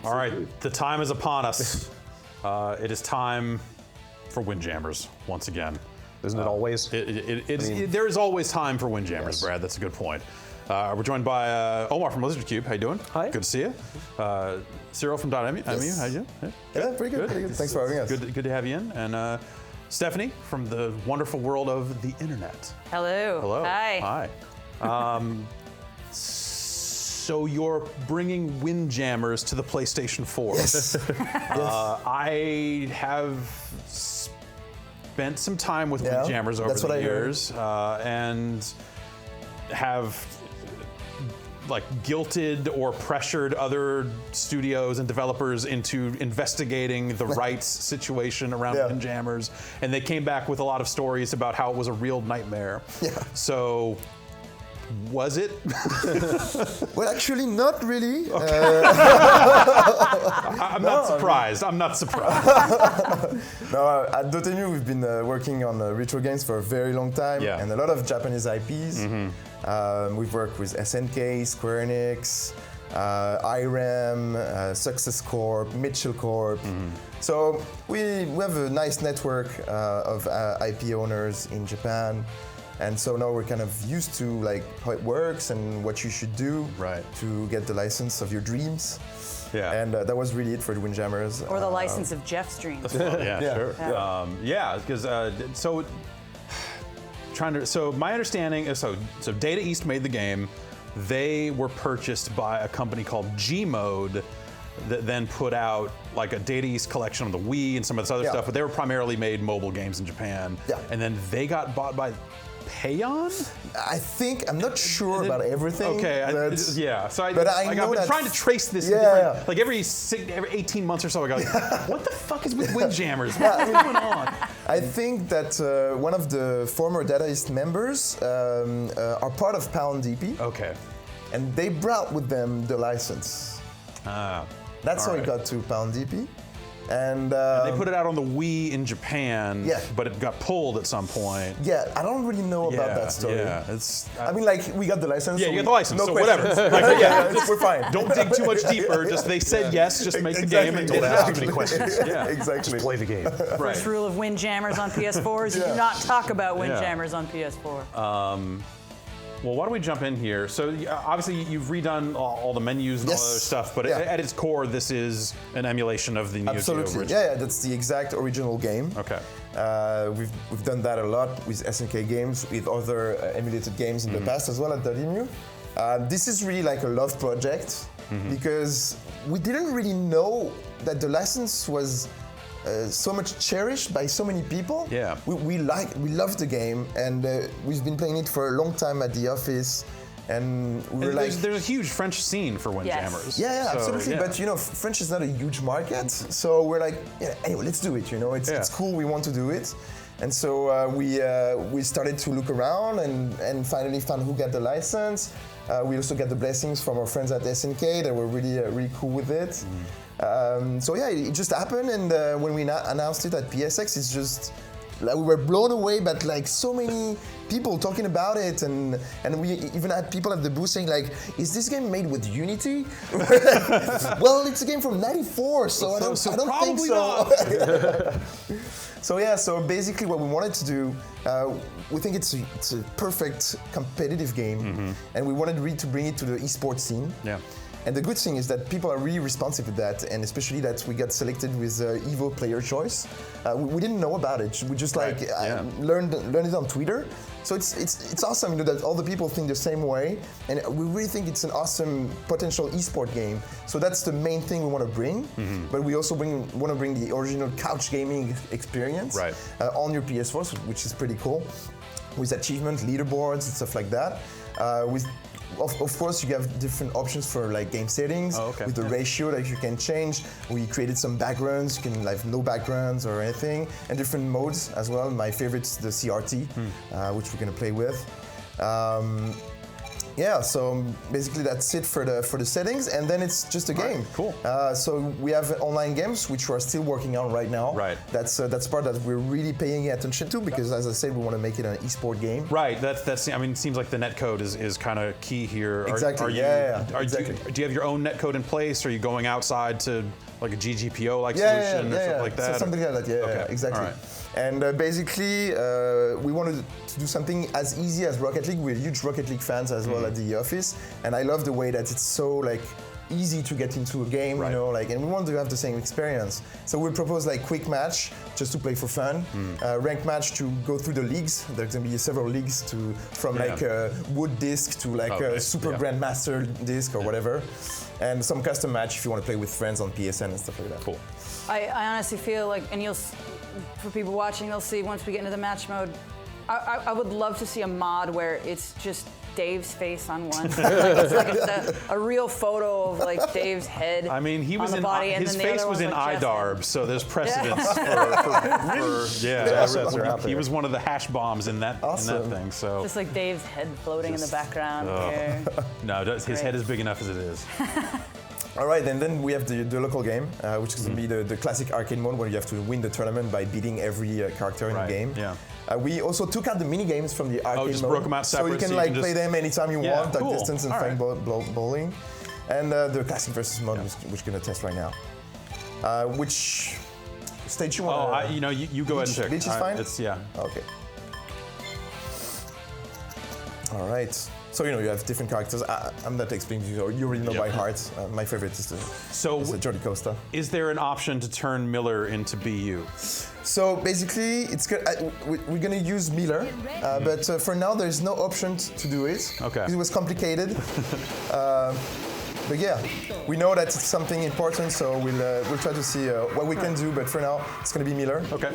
All right, the time is upon us. It is time for Windjammers once again. Isn't it always? There is always time for Windjammers, yes. Brad. That's a good point. We're joined by Omar from Lizard Cube. How you doing? Hi. Good to see you. Cyril from DotEmu. Yes. How you doing? Yeah, pretty good. Pretty good. Thanks for having us. Good to have you in. And Stephanie from the wonderful world of the internet. Hello. Hello. Hi. Hi. So you're bringing Windjammers to the PlayStation 4. Yes. I have spent some time with Windjammers over the years, and have like guilted or pressured other studios and developers into investigating the rights situation around Windjammers, and they came back with a lot of stories about how it was a real nightmare. Yeah. So, was it? Well, actually, not really. Okay. I'm not surprised. I'm not surprised. No, at DotEmu, we've been working on retro games for a very long time, and a lot of Japanese IPs. We've worked with SNK, Square Enix, IRAM, Success Corp, Mitchell Corp. So we have a nice network of IP owners in Japan. And so now we're kind of used to like how it works and what you should do to get the license of your dreams. Yeah. And that was really it for the Windjammers. Or the license of Jeff's dreams. Sure. Because so my understanding is so Data East made the game. They were purchased by a company called Gmode that then put out like a Data East collection on the Wii and some of this other stuff, but they were primarily made mobile games in Japan. Yeah. And then they got bought by Payon? I think, I'm not sure about everything. Okay, So I've been trying to trace this. Like every 18 months or so, I go, like, what the fuck is with Windjammers? What's going on? I think that one of the former Data East members are part of Pound DP. Okay. And they brought with them the license. That's how it got to Pound DP. And they put it out on the Wii in Japan, but it got pulled at some point. Yeah, I don't really know about that story. Yeah, I mean, like, we got the license. Yeah, you got the license, no so questions. whatever. We're fine. Don't dig too much deeper. Just they said yes, just make the game and don't ask too many questions. Exactly. Just play the game. First rule of Windjammers on PS4 is you do not talk about Windjammers on PS4. Well, why don't we jump in here? So obviously you've redone all the menus and all that other stuff, but at its core, this is an emulation of the Neo Geo original. Yeah, that's the exact original game. Okay. We've done that a lot with SNK games, with other emulated games in the past as well at DotEmu. This is really like a love project because we didn't really know that the license was so much cherished by so many people. Yeah. We love the game, and we've been playing it for a long time at the office. And we were there's a huge French scene for Windjammers. Yeah, absolutely. But you know, French is not a huge market, so we're like, anyway, let's do it. You know, it's cool. We want to do it. And so we started to look around and finally found who got the license. We also got the blessings from our friends at SNK. They were really cool with it. So yeah, it just happened, and when we announced it at PSX, it's just like we were blown away. But like so many people talking about it, and we even had people at the booth saying like, "Is this game made with Unity?" Well, it's a game from '94, so I don't think so. So basically, what we wanted to do, we think it's a perfect competitive game, and we wanted really to bring it to the esports scene. Yeah. And the good thing is that people are really responsive to that, and especially that we got selected with Evo Player Choice. We didn't know about it. We just learned it on Twitter. So it's awesome, you know, that all the people think the same way, and we really think it's an awesome potential esport game. So that's the main thing we want to bring. But we also want to bring the original couch gaming experience on your PS4, which is pretty cool, with achievement leaderboards and stuff like that. Of course, you have different options for like game settings with the ratio that you can change. We created some backgrounds. You can have no backgrounds or anything, and different modes as well. My favorite's the CRT, which we're gonna play with. Yeah, so basically that's it for the settings, and then it's just a game. Right, cool. So we have online games which we're still working on right now. Right. That's part that we're really paying attention to because, as I said, we want to make it an esport game. Right. That's. I mean, it seems like the netcode is kind of key here. Exactly. Exactly. Do you have your own netcode in place? Are you going outside to like a GGPO like Yeah, solution or something like that? So something like that. Yeah, Okay, exactly. all right. And basically, we wanted to do something as easy as Rocket League. We're huge Rocket League fans as well at the office, and I love the way that it's so like easy to get into a game, Right. you know, like, and we want to have the same experience. So we propose like quick match just to play for fun, ranked match to go through the leagues. There's gonna be several leagues from like wood disc to like a super grandmaster disc or whatever, and some custom match if you want to play with friends on PSN and stuff like that. Cool. I honestly feel like, and for people watching, they'll see once we get into the match mode. I would love to see a mod where it's just Dave's face on one. It's like a real photo of like Dave's head. I mean, he was on the in body, and his then the face other was in one's like IDARB, so there's precedence assets are out there. He was one of the hash bombs in that Awesome. thing. So just like Dave's head floating in the background here. no, his head is big enough as it is. All right, and then we have the local game, which is going to be the classic arcade mode where you have to win the tournament by beating every character in the game. Yeah. We also took out the mini games from the arcade just mode, broke them out so you separate, can like play them anytime you Yeah, want, like cool. distance and All flank right. bowling, and the classic versus mode, which we're going to test right now. Which stage you want? You go ahead and check. Beach is fine. Yeah. Okay. All right. So you have different characters. I'm not explaining to you. You already know by heart. My favorite is Jordi Costa. Is there an option to turn Miller into BU? So basically, we're gonna use Miller, but for now there's no option to do it. Okay. Because it was complicated. But yeah, we know that it's something important, so we'll try to see what we can do. But for now, it's gonna be Miller. Okay.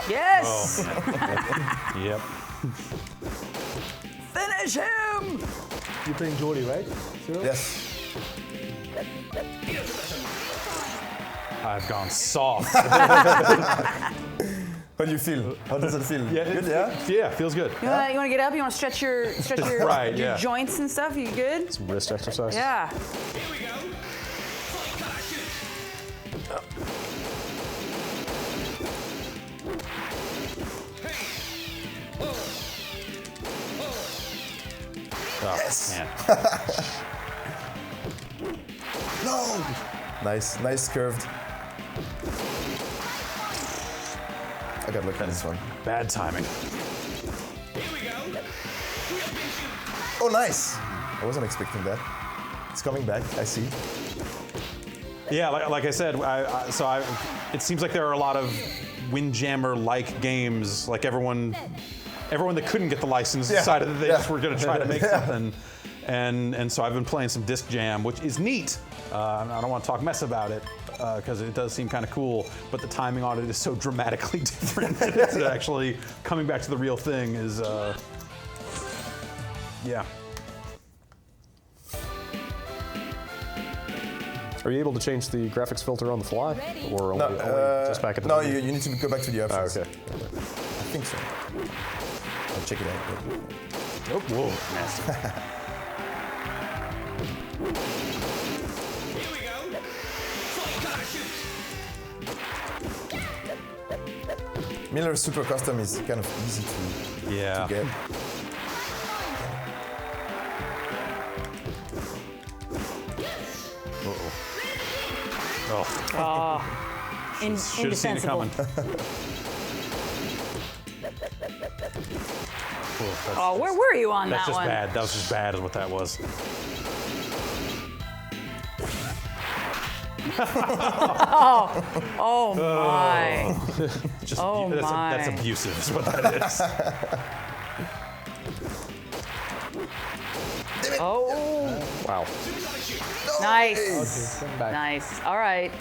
Yes! Yep. Finish him! You're playing Jordi, right? Cyril? Yes. I've gone soft. How do you feel? How does it feel? Good, yeah? Yeah, feels good. You want to get up? You want to stretch your Right, your yeah. joints and stuff? You good? Some wrist exercise. Yeah. Yes. Man. No. Nice curved. I got to look at this one. Bad timing. Oh, nice. I wasn't expecting that. It's coming back. I see. Yeah, like I said, it seems like there are a lot of Windjammer-like games. Like everyone that couldn't get the license decided that they just were going to try to make something. And so I've been playing some Disc Jam, which is neat. I don't want to talk mess about it because it does seem kind of cool, but the timing on it is so dramatically different. It's actually coming back to the real thing is, yeah. Are you able to change the graphics filter on the fly, or only just back at the No, beginning? you need to go back to the options. Oh, okay. I think so. I'll check it out. Oh, whoa, nasty. Miller Super Custom is kind of easy to get. Oh, Indefensible. should have seen it coming. Oh, where were you on That's that just one? bad. That was just bad, is what that was. Oh my. Just, Oh, my. That's abusive, is what that is. Oh, Wow. nice. Come back. Nice. All right.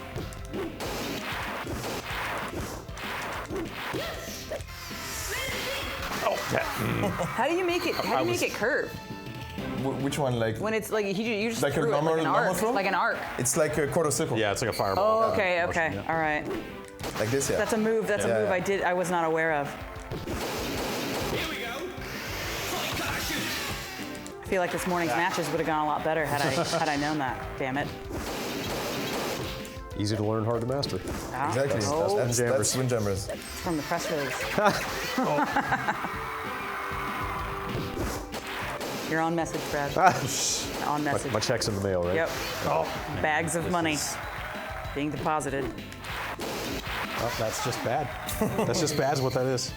How do you make it? How do you make it curve? Which one, like? When it's like you just Like a threw it normal- like an normal arc, throw? like an arc. It's like a quarter circle. Yeah, it's like a fireball. Oh, okay, motion, okay, yeah. all right. Like this, yeah. That's a move. That's a Yeah, move yeah. I was not aware of. Here we go. Flight parachute. I feel like this morning's matches would have gone a lot better had I known that. Damn it. Easy to learn, hard to master. Ah, Exactly. oh, That's Windjammers. from the press release. You're on message, Brad. You're on message. My check's in the mail, right? Yep. Bags of money being deposited. Oh, that's just bad. That's just bad is what that is.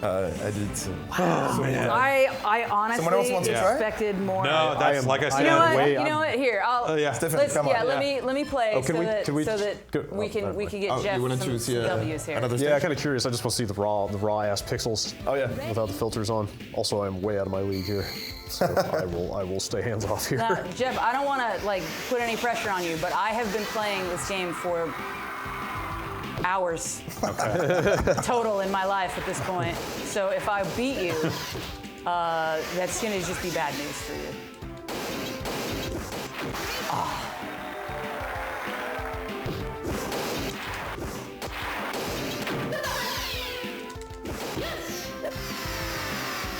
I did too. I honestly Someone else wants to try? expected more. No, that's like I said. You know what? way- You know what? Here, I'll. yeah. Stefan, Let's, come on. yeah, let me play Oh, can so we- that can we so just that go- we oh, can never we mind. can get Oh, Jeff you wanted some to see W's here. another Yeah, stage? kind of curious. I just want to see the raw ass pixels. Oh yeah. Without the filters on. Also, I'm way out of my league here, so I will stay hands off here. Now, Jeff, I don't want to like put any pressure on you, but I have been playing this game for hours total in my life at this point. So if I beat you, that's gonna just be bad news for you.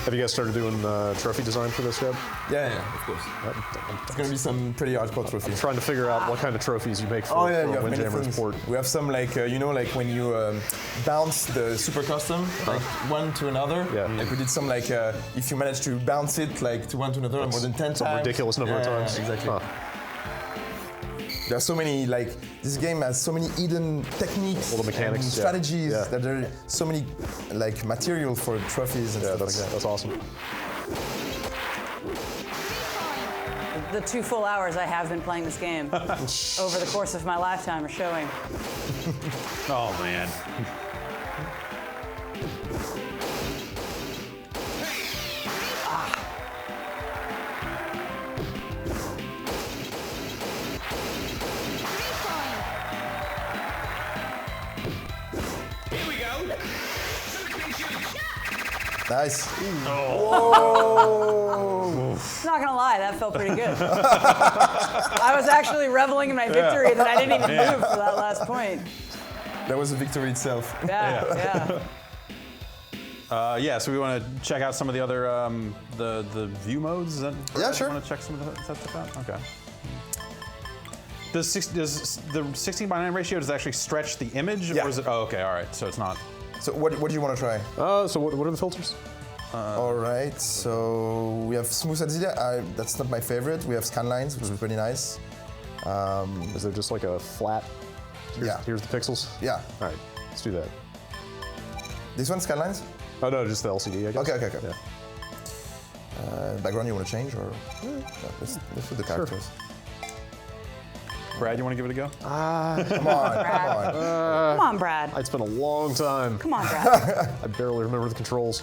Have you guys started doing trophy design for this yet? Yeah, of course. It's gonna be some pretty hardcore trophies. Trying to figure out what kind of trophies you make for, Oh yeah, for you have many Windjammers things. port. We have some like you know, like when you bounce the super custom like one to another. Yeah. Like we did some like if you manage to bounce it like to one to another more than 10 Some times. ridiculous number of Yeah, times. Exactly. Huh. There are so many like this game has so many hidden techniques, All the mechanics, and yeah. strategies Yeah. that there are so many like material for trophies and Yeah, stuff like that. that's awesome. The 2 full hours I have been playing this game over the course of my lifetime are showing. Oh man. Here we go. Nice. Not gonna lie, that felt pretty good. I was actually reveling in my victory that I didn't even move for that last point. That was a victory itself. Yeah. Yeah, so we want to check out some of the other the view modes. Is that Yeah, sure. Want to check some of the stuff out? Okay. Does the 16:9 ratio does it actually stretch the image, Yeah. or is it? Oh, okay, all right. So it's not. So what do you want to try? So what are the filters? All right, so we have Smooth Adzilia. That's not my favorite. We have Scanlines, which is pretty nice. Is there just like a flat? Yeah. Here's the pixels. Yeah. All right, let's do that. This one, Scanlines? Oh no, just the LCD, I guess. Okay. Yeah. Background you want to change or? No, let's do the characters. Brad, you want to give it a go? Come on. Come on, Brad. It's been a long time. Come on, Brad. I barely remember the controls.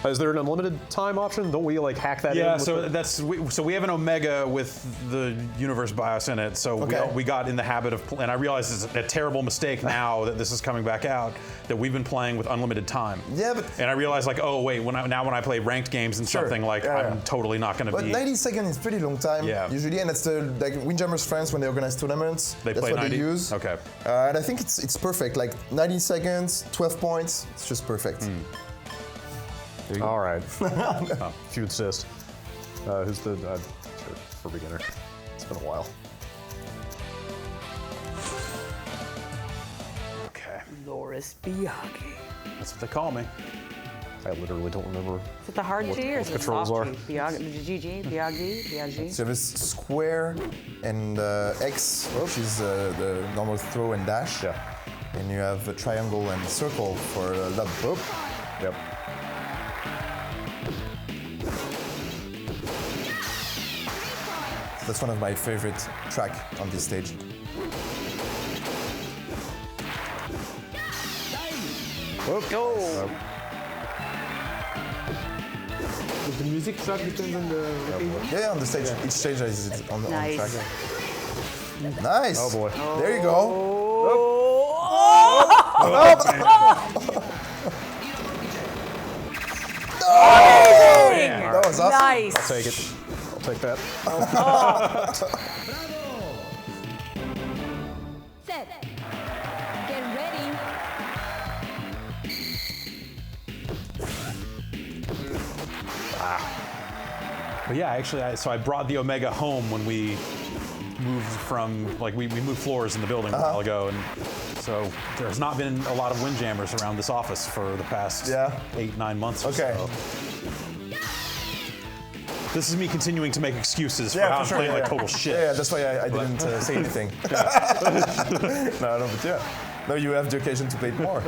Is there an unlimited time option? Don't we like hack that in? Yeah, with so the- so we have an Omega with the universe BIOS in it. So Okay. we got in the habit of, and I realize it's a terrible mistake now that this is coming back out, that we've been playing with unlimited time. Yeah, but And I realize like, oh wait, when I play ranked games and Sure, something like, yeah. I'm totally not going to but be. 90 seconds is pretty long time Yeah. usually, and that's the like Windjammers friends when they organize tournaments. They that's play what 90? they use. Okay. And I think it's perfect. Like 90 seconds, 12 points. It's just perfect. All right. If you insist. Who's the sure, for beginner? It's been a while. Okay, Loris Biaggi. that's what they call me. I literally don't remember. Is it the hard G or is it the controls soft are. G? Biaggi. So there's square and X, which is the normal throw and dash. Yeah. And you have a triangle and circle for lob. Yep. That's one of my favorite track on this stage. Go. The music track depends on the occasion. Yeah, on the stage. Each stage has its on the Nice. track. Nice. Oh boy. There you go. was awesome. Nice. I'll take it. I'll take that. Set. Get ready. But yeah, actually, so I brought the Omega home when we moved from, like, we moved floors in the building a while ago, and so there's not been a lot of Windjammers around this office for the past 8-9 months or so. This is me continuing to make excuses for how I'm playing like total shit. Yeah, that's why I didn't say anything. No, but yeah. No, you have the occasion to play it more.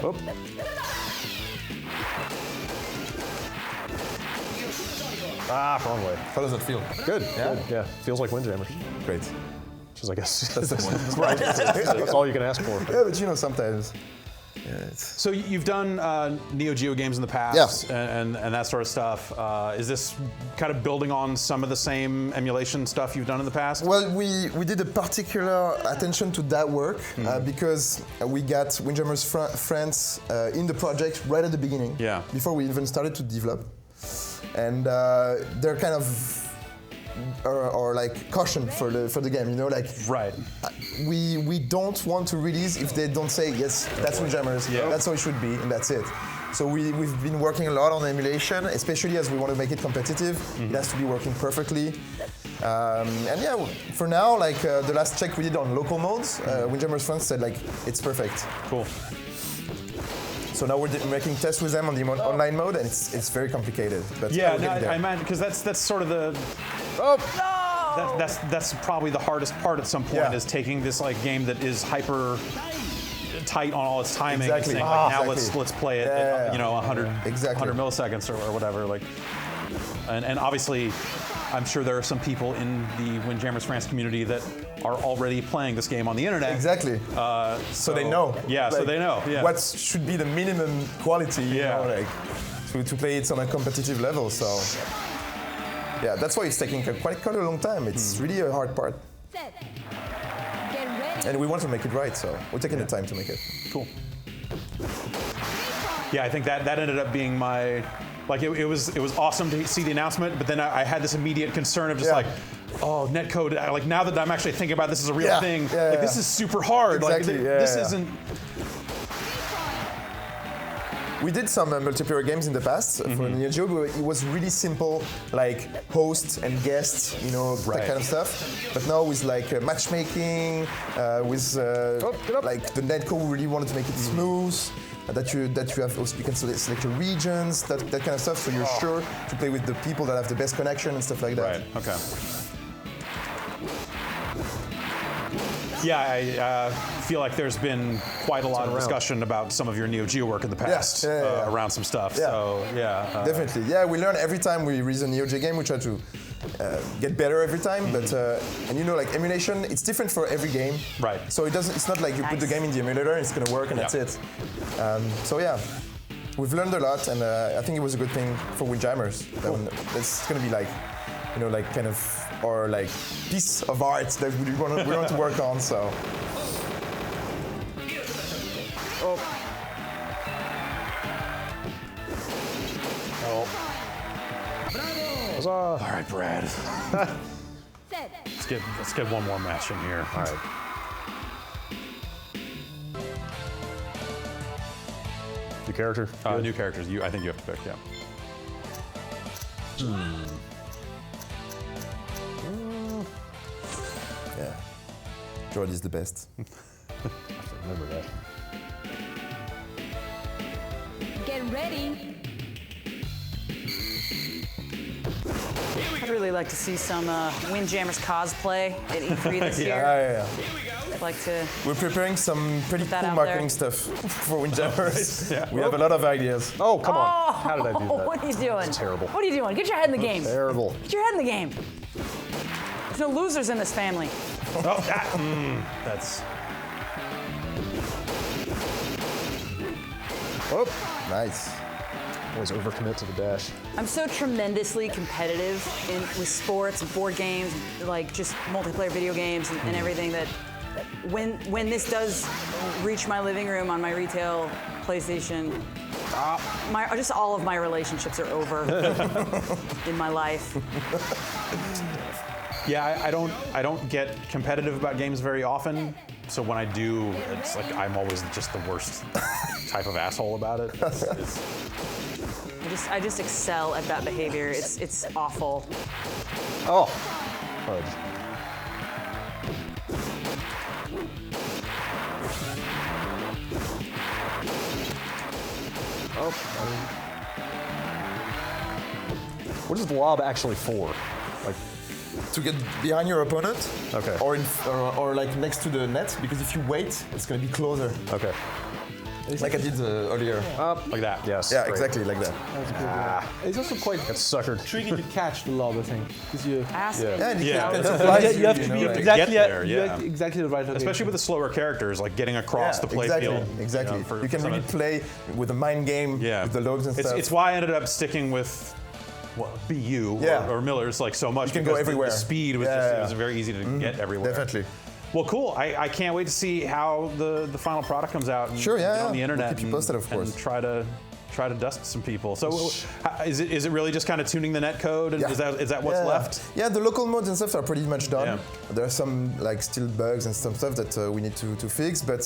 Oh. Wrong way. How does it feel? Good. Good. Yeah. Feels like Windjammers. Great. Which is, I guess, That's the point. right. That's all you can ask for. Yeah, but you know, sometimes. Yeah, So you've done Neo Geo games in the past and that sort of stuff. Is this kind of building on some of the same emulation stuff you've done in the past? Well, we did a particular attention to that work because we got Windjammers friends in the project right at the beginning, before we even started to develop. And they're kind of or like caution for the game, you know, like we don't want to release if they don't say yes, that's Windjammers, that's how it should be, and that's it. So we've been working a lot on emulation, especially as we want to make it competitive. It has to be working perfectly. And yeah, for now, like the last check we did on local modes, Windjammers friends said like it's perfect. Cool. So now we're making tests with them on the online mode, and it's very complicated. But yeah, no, I imagine because that's sort of the. That's probably the hardest part at some point is taking this like game that is hyper tight on all its timing and saying like, now let's play it at, you know, 100 milliseconds or whatever, like, and obviously I'm sure there are some people in the Windjammers France community that are already playing this game on the internet. Exactly. So they know. Yeah, like, so they know. Yeah. What should be the minimum quality, you know, like to play it on a competitive level. So yeah, that's why it's taking quite a long time. It's really a hard part. Set. Get ready. And we want to make it right, so we're taking the time to make it. Cool. Yeah, I think that ended up being my. Like it was awesome to see the announcement, but then I had this immediate concern of just like, oh, netcode. Like now that I'm actually thinking about this as a real thing, like this is super hard. Exactly. Like this isn't. We did some multiplayer games in the past for Neo Geo, but it was really simple, like hosts and guests, you know, that kind of stuff. But now with like matchmaking, with like the netcode, we really wanted to make it smooth. That you have also, you can select your regions, that kind of stuff, so you're sure to play with the people that have the best connection and stuff like that. Right. Okay. Yeah, I feel like there's been quite a lot of discussion about some of your Neo Geo work in the past around some stuff. Yeah. So yeah, definitely. Yeah, we learn every time we release a Neo Geo game. We try to get better every time. But and you know, like emulation, it's different for every game. Right. So it doesn't. It's not like you put the game in the emulator and it's gonna work and that's it. So yeah, we've learned a lot, and I think it was a good thing for Windjammers. It's gonna be like, you know, like kind of. Or like piece of art that we want to work on. So. All right, Brad. Set. Let's get one more match in here. All right. New character. New characters. I think you have to pick. Yeah. Yeah, Jordy's the best. I remember that. Get ready. I'd really like to see some Windjammers cosplay at E3 this year. Yeah. I'd like to. We're preparing some pretty that cool out marketing there. stuff for Windjammers. Yeah. We have a lot of ideas. Oh, come on. How did I do that? What are you doing? That's terrible. What are you doing? Get your head in the game. Terrible. Get your head in the game. There's no losers in this family. Oh, that's. Oh, Nice. always overcommit to the dash. I'm so tremendously competitive with sports and board games, like just multiplayer video games and everything that when this does reach my living room on my retail PlayStation, Just all of my relationships are over in my life. Yeah, I don't get competitive about games very often. So when I do, it's like I'm always just the worst type of asshole about it. I just excel at that behavior. It's awful. Oh. Fudge. Oh. What is the lob actually for? Like, To get behind your opponent, Okay. or like next to the net, because if you wait, it's gonna be closer. okay. Like I did earlier. Like that. Yes. Yeah, great. exactly like that. It's also quite That's suckered. tricky to catch the lob, I think, because you. Ask Yeah. me. Yeah, and Yeah. can You surprise have to you be know, like- exactly get there, you yeah. have exactly the right location. Especially with the slower characters, like getting across the play exactly, field. Exactly. You know, for You can some really of- play with a mind game, Yeah. with the lobes and stuff. It's why I ended up sticking with BU Yeah. or Miller's like so much. You can go because everywhere. The speed was Yeah, just yeah. it was very easy to get everywhere. Definitely. Well, cool. I can't wait to see how the final product comes out. And Sure, yeah, get on the yeah. internet. We'll keep you posted, of course. And try to dust some people. So, is it really just kind of tuning the net code? And Yeah. is that what's Yeah. left? Yeah, the local modes and stuff are pretty much done. Yeah. There are some like still bugs and some stuff that we need to fix, but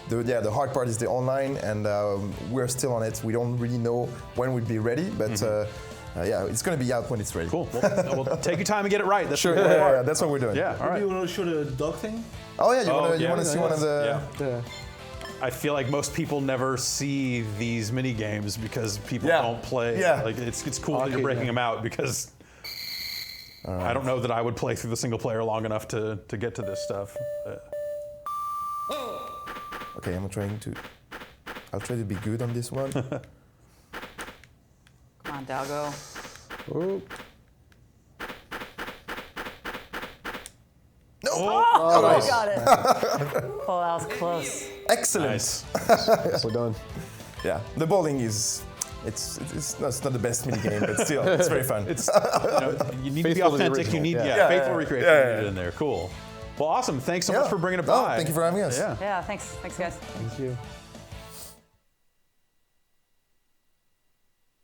the hard part is the online, and we're still on it. We don't really know when we'll be ready, but yeah, it's going to be out when it's ready. Cool. Well, take your time and get it right. That's Sure, the yeah, important yeah, part. yeah, that's what we're doing. Yeah. All Maybe right. you want to show the dog thing? Oh yeah, you yeah. want to see one of the? Yeah. I feel like most people never see these mini games because people Yeah. don't play. Yeah. Like it's cool that you're Okay, breaking yeah. them out because I don't know that I would play through the single player long enough to get to this stuff. Okay, I'll try to be good on this one. Come on, Dalgo. Oh. No. Oh, I got it. Oh, that was close. Excellent. Nice. Nicely done. Yeah, the bowling is. It's not the best mini game, but still, it's very fun. It's you need to be Faithful to the authentic. You original, need yeah. faithful recreation. Yeah, You yeah. need it in there. Cool. Well, awesome. Thanks so Yeah. much for bringing it No, by. thank you for having us. Yeah. Yeah, thanks guys. Thank you.